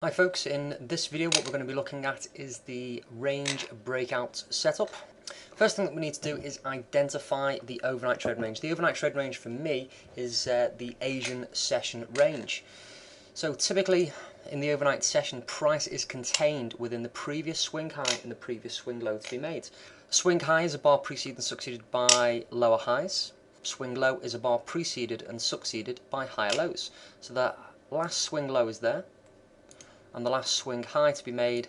Hi folks, in this video what we're going to be looking at is the range breakout setup. First thing that we need to do is identify the overnight trade range. The overnight trade range for me is the Asian session range. So typically in the overnight session, price is contained within the previous swing high and the previous swing low to be made. Swing high is a bar preceded and succeeded by lower highs. Swing low is a bar preceded and succeeded by higher lows. So that last swing low is there, and the last swing high to be made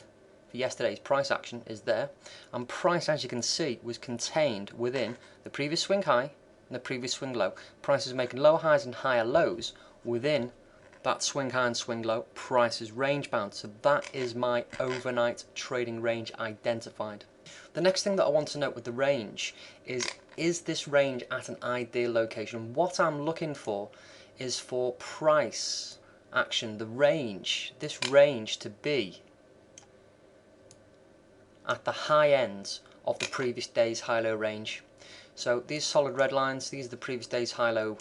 for yesterday's price action is there, and price, as you can see, was contained within the previous swing high and the previous swing low. Price is making lower highs and higher lows within that swing high and swing low. Price is range bound, so that is my overnight trading range identified. The next thing that I want to note with the range is this range at an ideal location? What I'm looking for is for price action, this range to be at the high end of the previous day's high-low range. So these solid red lines, these are the previous day's highs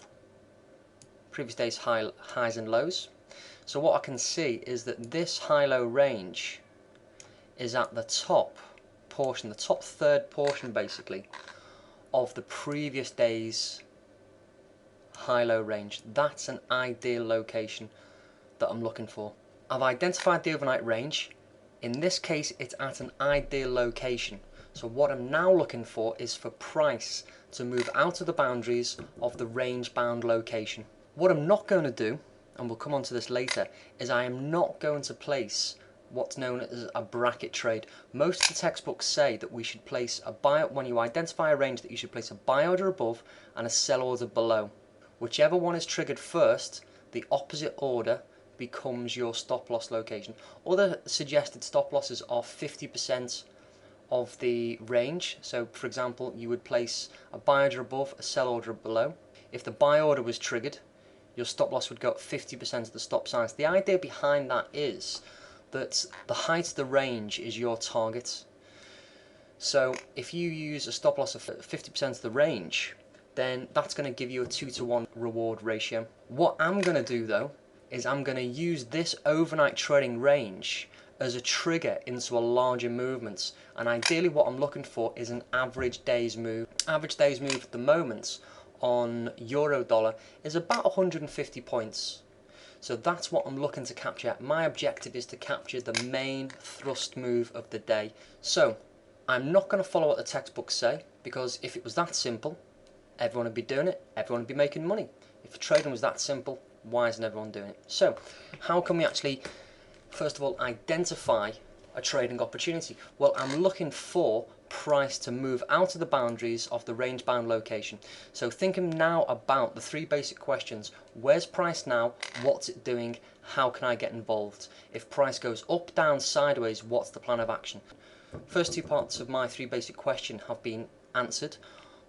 and lows. So what I can see is that this high-low range is at the top portion, the top third portion basically, of the previous day's high-low range. That's an ideal location that I'm looking for. I've identified the overnight range. In this case, it's at an ideal location. So what I'm now looking for is for price to move out of the boundaries of the range bound location. What I'm not going to do, and we'll come on to this later, is I am not going to place what's known as a bracket trade. Most of the textbooks say that we should place a buy, when you identify a range, that you should place a buy order above and a sell order below. Whichever one is triggered first, the opposite order becomes your stop loss location. Other suggested stop losses are 50% of the range. So for example, you would place a buy order above, a sell order below. If the buy order was triggered, your stop loss would go up 50% of the stop size. The idea behind that is that the height of the range is your target. So if you use a stop loss of 50% of the range, then that's going to give you a 2-to-1 reward ratio. What I'm going to do though is I'm going to use this overnight trading range as a trigger into a larger movement, and ideally what I'm looking for is an average day's move. Average day's move at the moment on euro dollar is about 150 points. So that's what I'm looking to capture. My objective is to capture the main thrust move of the day. So I'm not going to follow what the textbooks say, because if it was that simple, everyone would be doing it, everyone would be making money. If trading was that simple, why isn't everyone doing it? So how can we actually, first of all, identify a trading opportunity? Well, I'm looking for price to move out of the boundaries of the range bound location. So thinking now about the three basic questions: where's price now, what's it doing, how can I get involved? If price goes up, down, sideways, what's the plan of action? First two parts of my three basic question have been answered.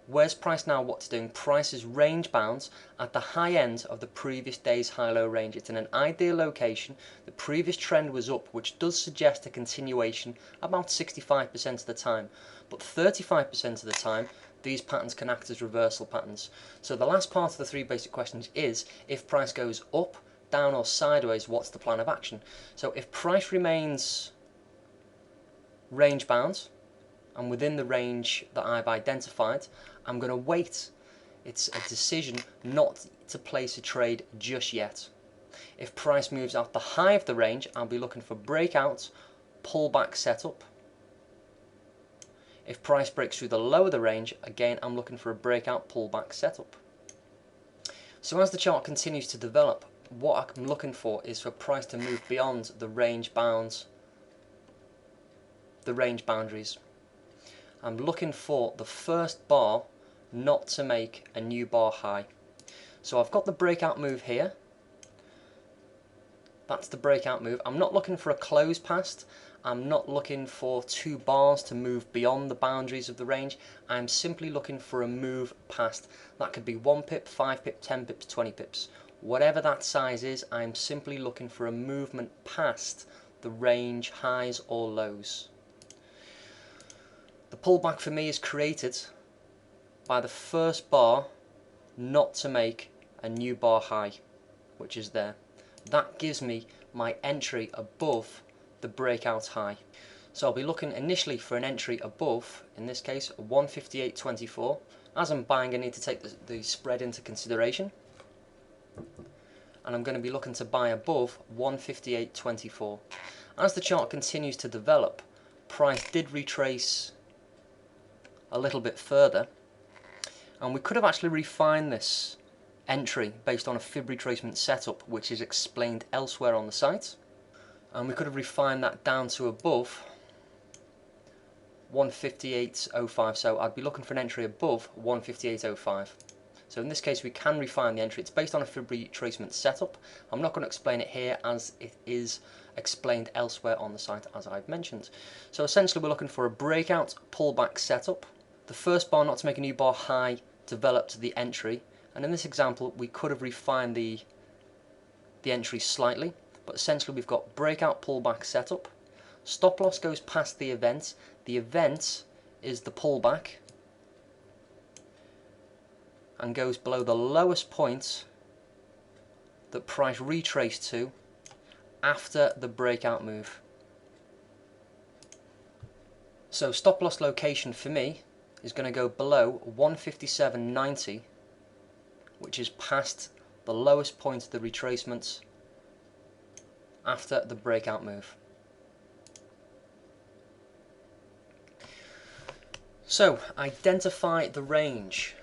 Where's price now, what's it doing? Price is range bound at the high end of the previous day's high-low range. It's in an ideal location. The previous trend was up, which does suggest a continuation about 65% of the time. But 35% of the time, these patterns can act as reversal patterns. So the last part of the three basic questions is, if price goes up, down or sideways, what's the plan of action? So if price remains range bound and within the range that I've identified, I'm going to wait. It's a decision not to place a trade just yet. If price moves out the high of the range, I'll be looking for breakout, pullback setup. If price breaks through the low of the range, again I'm looking for a breakout, pullback setup. So as the chart continues to develop, what I'm looking for is for price to move beyond the range boundaries. I'm looking for the first bar not to make a new bar high. So I've got the breakout move here. That's the breakout move. I'm not looking for a close past. I'm not looking for two bars to move beyond the boundaries of the range. I'm simply looking for a move past. That could be 1 pip, 5 pip, 10 pips, 20 pips. Whatever that size is, I'm simply looking for a movement past the range highs or lows. The pullback for me is created by the first bar not to make a new bar high, which is there. That gives me my entry above the breakout high. So I'll be looking initially for an entry above, in this case 158.24. As I'm buying, I need to take the spread into consideration, and I'm going to be looking to buy above 158.24. As the chart continues to develop, price did retrace a little bit further, and we could have actually refined this entry based on a fib retracement setup, which is explained elsewhere on the site, and we could have refined that down to above 158.05. so I'd be looking for an entry above 158.05. So in this case we can refine the entry. It's based on a fib retracement setup. I'm not going to explain it here as it is explained elsewhere on the site, as I've mentioned. So essentially we're looking for a breakout pullback setup. The first bar not to make a new bar high developed the entry, and in this example we could have refined the entry slightly, but essentially we've got breakout pullback setup. Stop loss goes past the event. The event is the pullback and goes below the lowest point that price retraced to after the breakout move. So stop loss location for me is going to go below 157.90, which is past the lowest point of the retracement after the breakout move. So identify the range,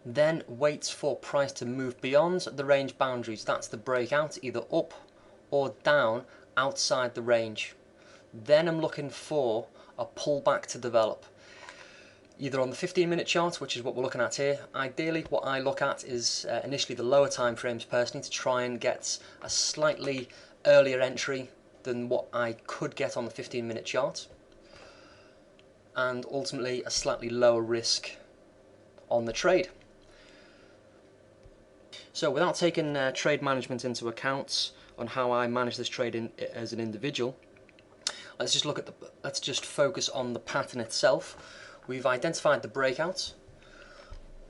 then wait for price to move beyond the range boundaries. That's the breakout, either up or down outside the range. Then I'm looking for a pullback to develop, either on the 15-minute chart, which is what we're looking at here. Ideally what I look at is initially the lower time frames personally, to try and get a slightly earlier entry than what I could get on the 15-minute chart, and ultimately a slightly lower risk on the trade. So without taking trade management into account on how I manage this trade as an individual, let's just focus on the pattern itself. We've identified the breakout.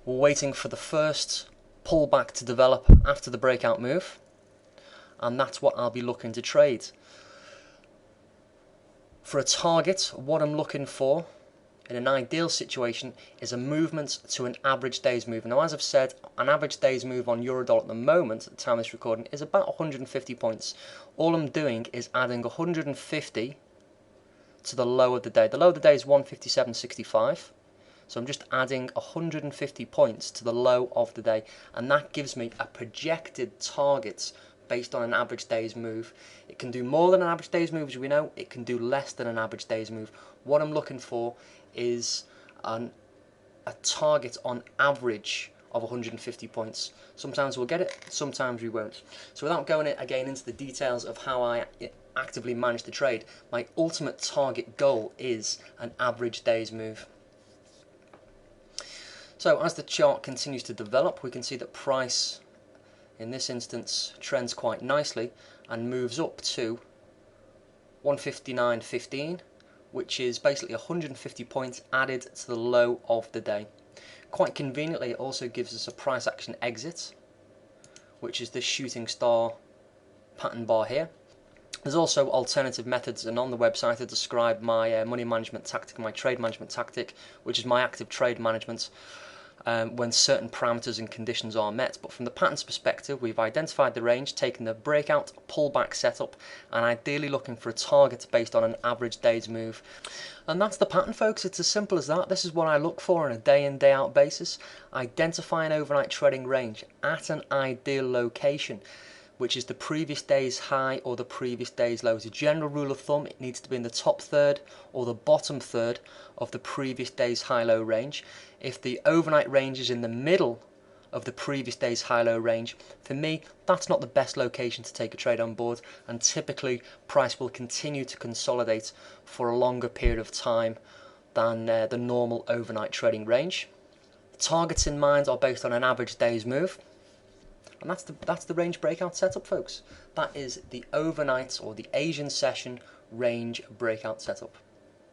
We're waiting for the first pullback to develop after the breakout move, and that's what I'll be looking to trade. For a target, what I'm looking for in an ideal situation is a movement to an average day's move. Now, as I've said, an average day's move on Eurodollar at the moment, at the time of this recording, is about 150 points. All I'm doing is adding 150 to the low of the day. The low of the day is 157.65. So I'm just adding 150 points to the low of the day, and that gives me a projected target based on an average day's move. It can do more than an average day's move, as we know. It can do less than an average day's move. What I'm looking for is a target on average of 150 points. Sometimes we'll get it, sometimes we won't. So without going again into the details of how I actively manage the trade, my ultimate target goal is an average day's move. So as the chart continues to develop, we can see that price in this instance trends quite nicely and moves up to 159.15, which is basically 150 points added to the low of the day. Quite conveniently, it also gives us a price action exit, which is this shooting star pattern bar here. There's also alternative methods, and on the website I describe my money management tactic, my trade management tactic, which is my active trade management when certain parameters and conditions are met. But from the pattern's perspective, we've identified the range, taken the breakout pullback setup, and ideally looking for a target based on an average day's move. And that's the pattern, folks. It's as simple as that. This is what I look for on a day in, day out basis. Identify an overnight trading range at an ideal location, which is the previous day's high or the previous day's low. As a general rule of thumb, it needs to be in the top third or the bottom third of the previous day's high-low range. If the overnight range is in the middle of the previous day's high-low range, for me, that's not the best location to take a trade on board, and typically price will continue to consolidate for a longer period of time than the normal overnight trading range. The targets in mind are based on an average day's move. And that's the range breakout setup, folks. That is the overnight or the Asian session range breakout setup.